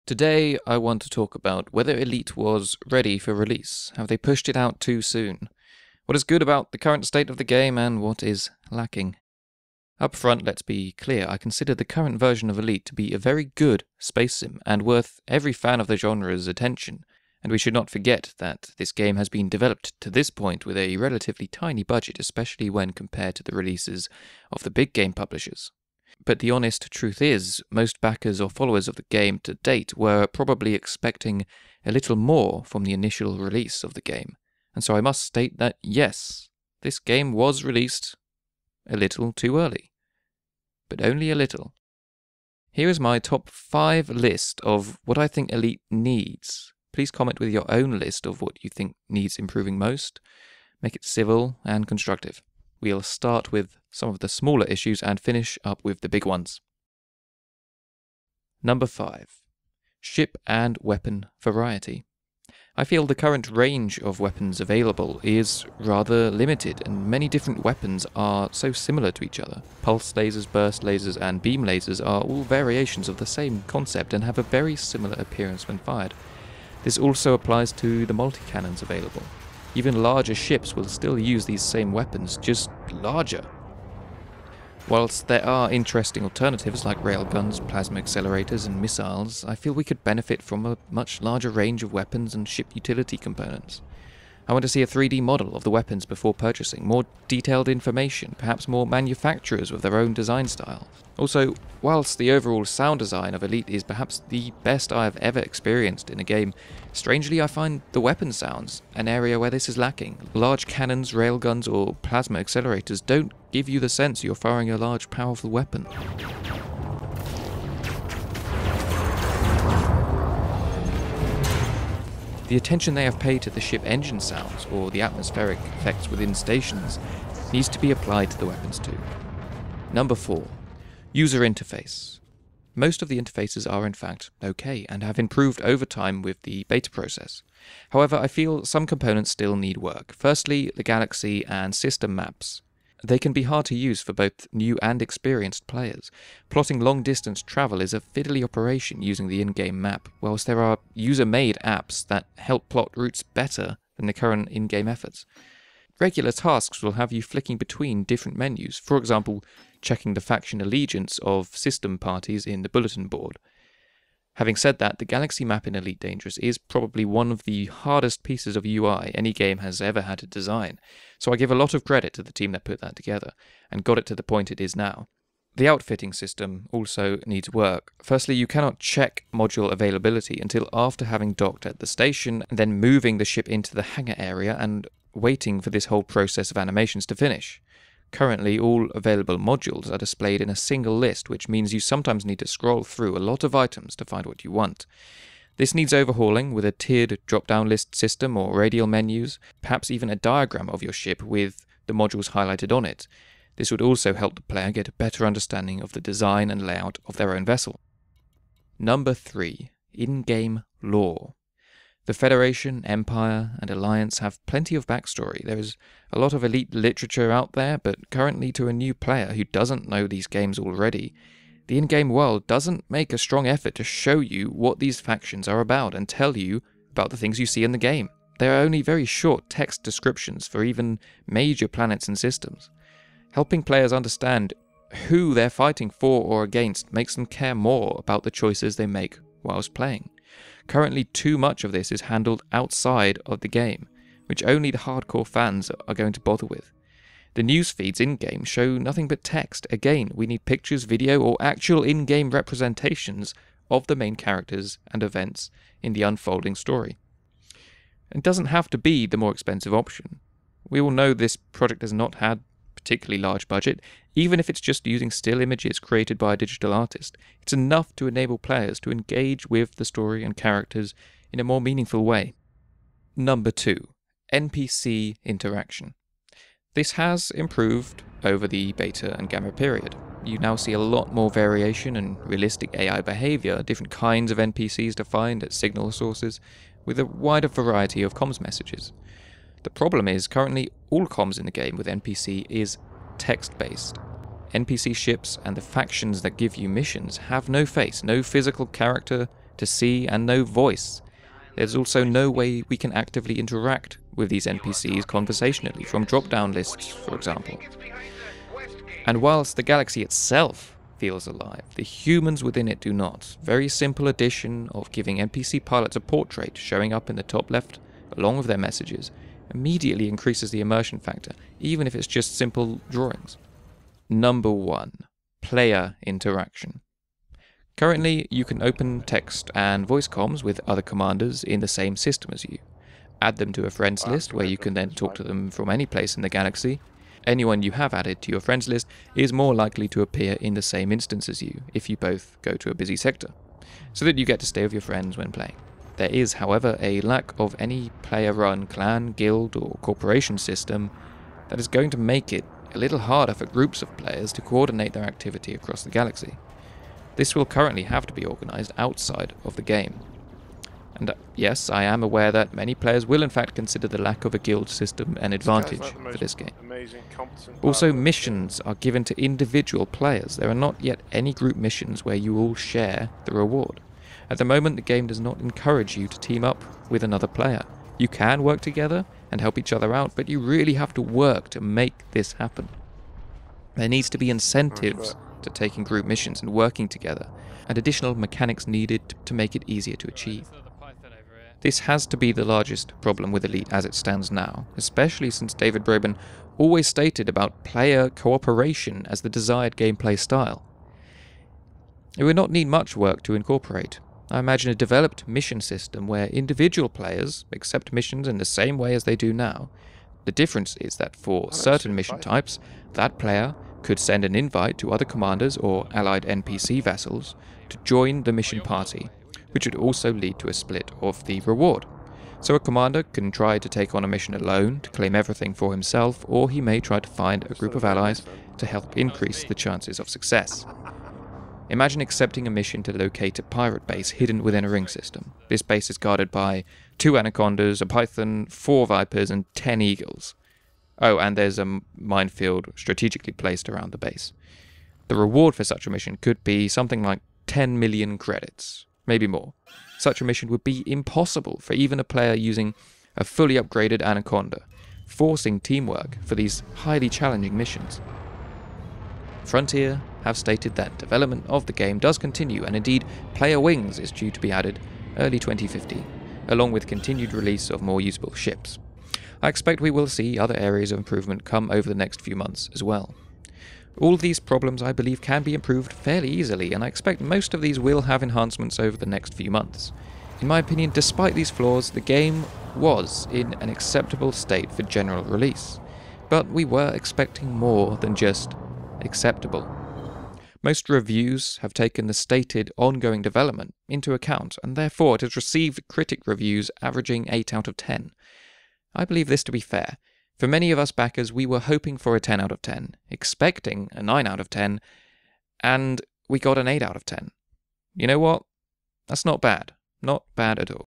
Today I want to talk about whether Elite was ready for release. Have they pushed it out too soon? What is good about the current state of the game and what is lacking? Up front, let's be clear, I consider the current version of Elite to be a very good space sim and worth every fan of the genre's attention, and we should not forget that this game has been developed to this point with a relatively tiny budget, especially when compared to the releases of the big game publishers. But the honest truth is, most backers or followers of the game to date were probably expecting a little more from the initial release of the game, and so I must state that yes, this game was released a little too early. But only a little. Here is my top 5 list of what I think Elite needs. Please comment with your own list of what you think needs improving most. Make it civil and constructive. We'll start with some of the smaller issues and finish up with the big ones. Number 5. Ship and weapon variety. I feel the current range of weapons available is rather limited, and many different weapons are so similar to each other. Pulse lasers, burst lasers, and beam lasers are all variations of the same concept and have a very similar appearance when fired. This also applies to the multi-cannons available. Even larger ships will still use these same weapons, just larger. Whilst there are interesting alternatives like railguns, plasma accelerators, and missiles, I feel we could benefit from a much larger range of weapons and ship utility components. I want to see a 3D model of the weapons before purchasing, more detailed information, perhaps more manufacturers with their own design style. Also, whilst the overall sound design of Elite is perhaps the best I have ever experienced in a game, strangely I find the weapon sounds an area where this is lacking. Large cannons, railguns, or plasma accelerators don't give you the sense you're firing a large, powerful weapon. The attention they have paid to the ship engine sounds, or the atmospheric effects within stations, needs to be applied to the weapons too. Number 4. User interface. Most of the interfaces are in fact okay, and have improved over time with the beta process. However, I feel some components still need work. Firstly, the galaxy and system maps. They can be hard to use for both new and experienced players. Plotting long-distance travel is a fiddly operation using the in-game map, whilst there are user-made apps that help plot routes better than the current in-game efforts. Regular tasks will have you flicking between different menus, for example, checking the faction allegiance of system parties in the bulletin board. Having said that, the galaxy map in Elite Dangerous is probably one of the hardest pieces of UI any game has ever had to design, so I give a lot of credit to the team that put that together, and got it to the point it is now. The outfitting system also needs work. Firstly, you cannot check module availability until after having docked at the station, and then moving the ship into the hangar area and waiting for this whole process of animations to finish. Currently, all available modules are displayed in a single list, which means you sometimes need to scroll through a lot of items to find what you want. This needs overhauling with a tiered drop-down list system or radial menus, perhaps even a diagram of your ship with the modules highlighted on it. This would also help the player get a better understanding of the design and layout of their own vessel. Number 3. In-game lore. The Federation, Empire, and Alliance have plenty of backstory. There is a lot of Elite literature out there, but currently to a new player who doesn't know these games already, the in-game world doesn't make a strong effort to show you what these factions are about and tell you about the things you see in the game. There are only very short text descriptions for even major planets and systems. Helping players understand who they're fighting for or against makes them care more about the choices they make whilst playing. Currently, too much of this is handled outside of the game, which only the hardcore fans are going to bother with. The news feeds in-game show nothing but text. Again, we need pictures, video, or actual in-game representations of the main characters and events in the unfolding story. It doesn't have to be the more expensive option. We all know this project has not had particularly large budget, even if it's just using still images created by a digital artist. It's enough to enable players to engage with the story and characters in a more meaningful way. Number 2. NPC interaction. This has improved over the beta and gamma period. You now see a lot more variation and realistic AI behavior, different kinds of NPCs to find at signal sources, with a wider variety of comms messages. The problem is, currently all comms in the game with NPC is text-based. NPC ships and the factions that give you missions have no face, no physical character to see, and no voice. There's also no way we can actively interact with these NPCs conversationally, from drop-down lists, for example. And whilst the galaxy itself feels alive, the humans within it do not. Very simple addition of giving NPC pilots a portrait showing up in the top left along with their messages immediately increases the immersion factor, even if it's just simple drawings. Number 1. Player interaction. Currently, you can open text and voice comms with other commanders in the same system as you. Add them to a friends list where you can then talk to them from any place in the galaxy. Anyone you have added to your friends list is more likely to appear in the same instance as you if you both go to a busy sector, so that you get to stay with your friends when playing. There is, however, a lack of any player-run clan, guild, or corporation system that is going to make it a little harder for groups of players to coordinate their activity across the galaxy. This will currently have to be organised outside of the game. And yes, I am aware that many players will in fact consider the lack of a guild system an advantage for this game. Also, missions are given to individual players. There are not yet any group missions where you all share the reward. At the moment, the game does not encourage you to team up with another player. You can work together and help each other out, but you really have to work to make this happen. There needs to be incentives to taking group missions and working together, and additional mechanics needed to make it easier to achieve. This has to be the largest problem with Elite as it stands now, especially since David Braben always stated about player cooperation as the desired gameplay style. It would not need much work to incorporate. I imagine a developed mission system where individual players accept missions in the same way as they do now. The difference is that for certain mission types, that player could send an invite to other commanders or allied NPC vessels to join the mission party, which would also lead to a split of the reward. So a commander can try to take on a mission alone to claim everything for himself, or he may try to find a group of allies to help increase the chances of success. Imagine accepting a mission to locate a pirate base hidden within a ring system. This base is guarded by 2 anacondas, a python, 4 vipers, and 10 eagles. Oh, and there's a minefield strategically placed around the base. The reward for such a mission could be something like 10 million credits, maybe more. Such a mission would be impossible for even a player using a fully upgraded anaconda, forcing teamwork for these highly challenging missions. Frontier have stated that development of the game does continue, and indeed Player Wings is due to be added early 2015, along with continued release of more usable ships. I expect we will see other areas of improvement come over the next few months as well. All of these problems, I believe, can be improved fairly easily, and I expect most of these will have enhancements over the next few months. In my opinion, despite these flaws, the game was in an acceptable state for general release, but we were expecting more than just acceptable. Most reviews have taken the stated ongoing development into account, and therefore it has received critic reviews averaging 8 out of 10. I believe this to be fair. For many of us backers, we were hoping for a 10 out of 10, expecting a 9 out of 10, and we got an 8 out of 10. You know what? That's not bad. Not bad at all.